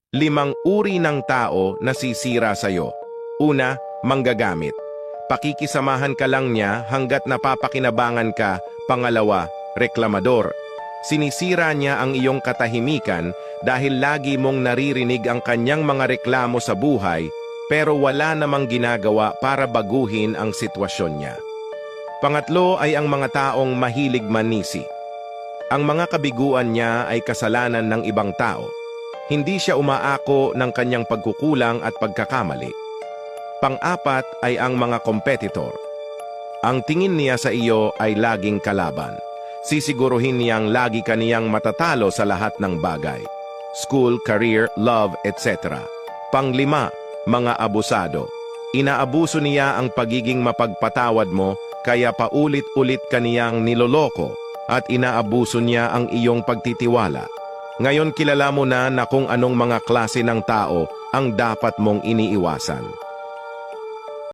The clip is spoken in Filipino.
5 uri ng tao na sisira sa'yo. Una, manggagamit. Pakikisamahan ka lang niya hanggat napapakinabangan ka. Pangalawa, reklamador. Sinisira niya ang iyong katahimikan dahil lagi mong naririnig ang kanyang mga reklamo sa buhay pero wala namang ginagawa para baguhin ang sitwasyon niya. Pangatlo ay ang mga taong mahilig manisi. Ang mga kabiguan niya ay kasalanan ng ibang tao. Hindi siya umaako ng kanyang pagkukulang at pagkakamali. Pang-apat ay ang mga kompetitor. Ang tingin niya sa iyo ay laging kalaban. Sisiguruhin niyang lagi kaniyang matatalo sa lahat ng bagay. School, career, love, etc. Pang-5, mga abusado. Inaabuso niya ang pagiging mapagpatawad mo kaya paulit-ulit kaniyang niloloko at inaabuso niya ang iyong pagtitiwala. Ngayon kilala mo na kung anong mga klase ng tao ang dapat mong iniiwasan.